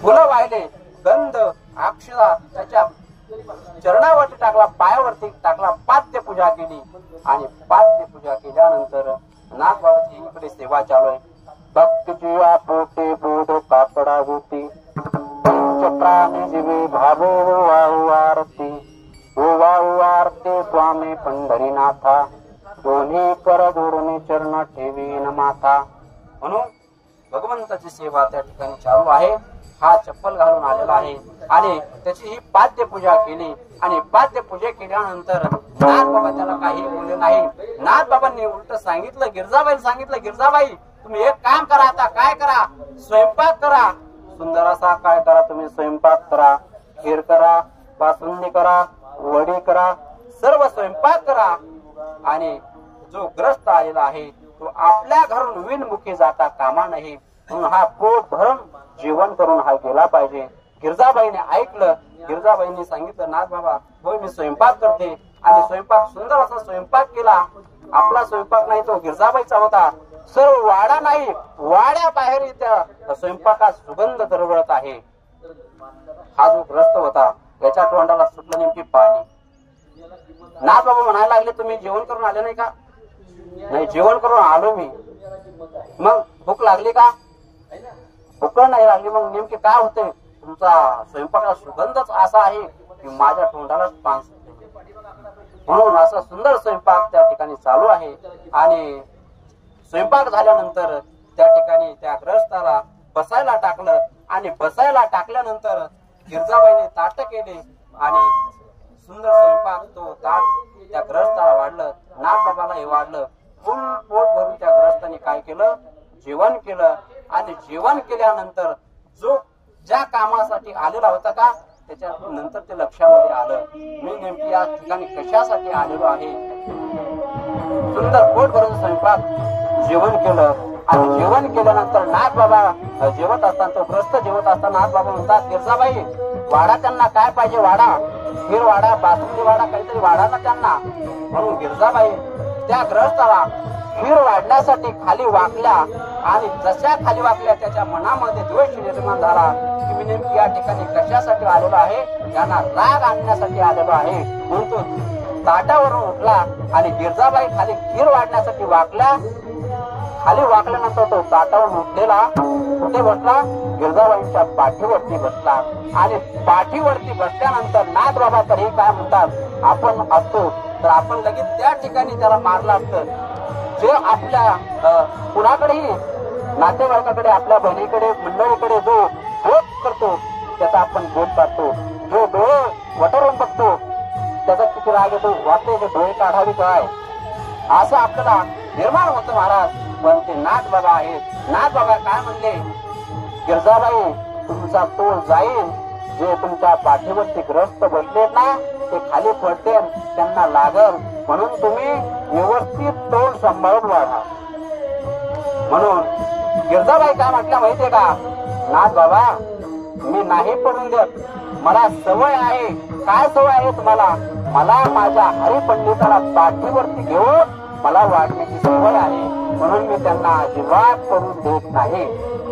फुलं वाहिले, गंध अक्षरा त्याच्या चरणावरती टाकला, पायावरती टाकला, पाद्य पूजा केली आणि पाद्य पूजा केल्यानंतर नाथबाबाची इकडे सेवा चालू आहे. भक्तीची आपोटे बोध काकडा होती, प्राणी जीवे भावे वाहू आरती, वाहू आरती स्वामी पंढरीनाथा, दोन्ही कर धोरणे चरण ठेवीन माथा. म्हणून भगवंताची सेवा त्या ठिकाणी चालू आहे. हा चप्पल घालून आलेला आहे आणि त्याची ही पाद्य पूजा केली आणि पाद्य पूजे केल्यानंतर नाथबाबा त्याला काही बोलले नाही. नाथबाबांनी उलट सांगितलं, गिरजाबाई सांगितलं, गिरजाबाई तुम्ही एक काम करा, आता काय करा, स्वयंपाक करा, सुंदर असा काय करा, तुम्ही स्वयंपाक करा, खीर करा, बासुंदी करा, वडी करा, सर्व स्वयंपाक करा आणि जो ग्रस्त आलेला आहे तो आपल्या घरून विनमुखी जाता कामा नाही, म्हणून हा पोट भरून जेवण करून हा गेला पाहिजे. गिरजाबाईने ऐकलं. गिरजाबाईंनी सांगितलं, नाथ बाबा होय मी स्वयंपाक करते आणि स्वयंपाक सुंदर असा स्वयंपाक केला. आपला स्वयंपाक नाही, तो गिरजाबाईचा होता. सर्व वाडा नाही, वाड्या बाहेर त्या स्वयंपाकात सुगंध दरवळत आहे. हा जो ग्रस्त होता त्याच्या तोंडाला सुटलं नेमकी पाणी. नाथ बाबा म्हणायला लागले, तुम्ही जेवण करून आले नाही का? नाही, जेवण करून आलो मी. मग भूक लागली का? भूक नाही लागली. मग नेमके काय होते? तुमचा स्वयंपाकाला सुगंधच असा आहे की माझ्या तोंडालाच पान सुटले. म्हणून असा सुंदर स्वयंपाक त्या ठिकाणी चालू आहे आणि स्वयंपाक झाल्यानंतर त्या ठिकाणी त्या ग्रस्ताला बसायला टाकलं आणि बसायला टाकल्यानंतर गिरजाबाईने ताट केले आणि सुंदर स्वयंपाक तो ताट त्या ग्रस्ताला वाढलं. नाथबाबाला हे वाढलं. फुल पोट भरून त्या ग्रस्ताने काय केलं? जेवण केलं आणि जेवण केल्यानंतर जो ज्या कामासाठी आलेला होता का त्याच्या नंतर ते लक्षामध्ये आलं, मी नेमकी या ठिकाणी कशासाठी आलेलो आहे. सुंदर पोट भरून स्वयंपाक जेवण केलं आणि जेवण केल्यानंतर नाथबाबा जेवत असताना, तो ग्रस्त जेवत असताना नाथबाबा म्हणतात, गिरजाबाई वाडा त्यांना काय पाहिजे? वाडा, खीर वाडा, बासुंदी वाडा, काहीतरी वाडा ना त्यांना. म्हणून गिरजाबाई त्या ग्रस्ताला खीर वाढण्यासाठी खाली वाकल्या आणि जशा खाली वाकल्या त्याच्या मनामध्ये द्वेष निर्माण झाला की मी नेमकी या ठिकाणी कशासाठी आलेलो आहे, त्यांना राग आणण्यासाठी आलेलो आहे. म्हणून तो ताटावरून उठला आणि गिरजाबाई खाली खीर वाढण्यासाठी वाकल्या. खाली वाकल्यानंतर तो ताटावरून उठलेला कुठे बसला? गिरजाबाईंच्या पाठीवरती बसला आणि पाठीवरती बसल्यानंतर नाथबाबा तरी काय म्हणतात, आपण असतो तर आपण लगेच त्या ठिकाणी त्याला मारलं असतं. जे आपल्या कुणाकडेही नातेवाईकाकडे, आपल्या बहिणीकडे, मंडळीकडे जो बोट करतो त्याचा आपण बोट काढतो, जो डोळे वटरून बघतो त्याचा किती राग येतो, वाटते ते डोळे काढावे काय, असं आपल्याला निर्माण होतं महाराज. पण ते नाथबाबा आहेत. नाथबाबा काय म्हणले, गिरजाबाई तुमचा तोल जाईल, जे तुमच्या पाठीवरती ग्रस्त बसलेत ना ते खाली पडते, त्यांना लागल, म्हणून तुम्ही व्यवस्थित तोल सांभाळून वाढा. म्हणून गिरजाबाई काय म्हटल्या माहितीये का, नाथ बाबा मी नाही पडून देत, मला सवय आहे. काय सवय आहे तुम्हाला? मला माझ्या हरिपंडिताला पाठीवरती घेऊन मला वाढण्याची सवय आहे, म्हणून मी त्यांना अजिबात करून देत नाही.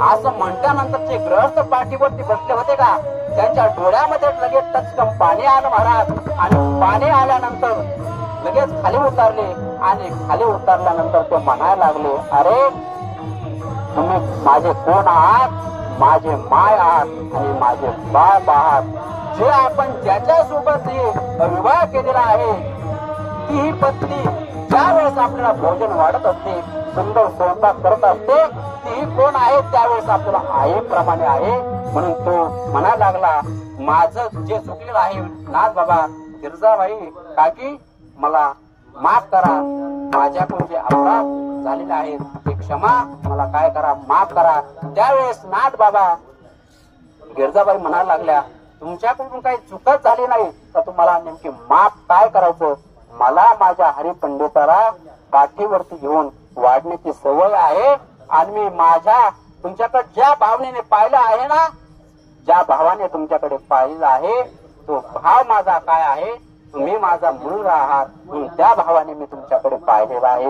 असं म्हटल्यानंतर ते ग्रस्त पाठीवरती बसले होते का त्यांच्या डोळ्यामध्ये लगेच टचकन पाणी आलं महाराज आणि पाणी आल्यानंतर लगेच खाली उतरले आणि खाली उतरल्यानंतर ते म्हणायला लागले, अरे तुम्ही माझे कोण आहात? माझे माय आहात आणि माझे बाप आहात. जे आपण ज्याच्या सोबत विवाह केलेला आहे ती ही पत्नी ज्या वेळेस आपल्याला भोजन वाढत असते, सुंदर स्वयंपाक करत असते, ती कोण आहे? त्यावेळेस आपल्याला आईप्रमाणे आहे. म्हणून तो म्हणायला लागला, माझं जे चुकलेलं आहे नाथ बाबा, गिरजाबाई काकी मला माफ करा, माझ्याकडून जे अपराध झालेले आहेत ते क्षमा मला काय करा, माफ करा. त्यावेळेस नाथ बाबा गिरजाबाई म्हणायला लागल्या, तुमच्याकडून काही चुकत झाली नाही तर तुम्हाला नेमकी माफ काय करायचं? मला माझ्या हरिपंडिताला पाठीवरती घेऊन वाढण्याची सवय आहे आणि मी माझ्या तुमच्याकडे ज्या भावनेने पाहिलं आहे ना, ज्या भावाने तुमच्याकडे पाहिलं आहे तो भाव माझा काय आहे, तुम्ही माझा मुलगा आहात, त्या भावाने मी तुमच्याकडे पाहिलेला आहे.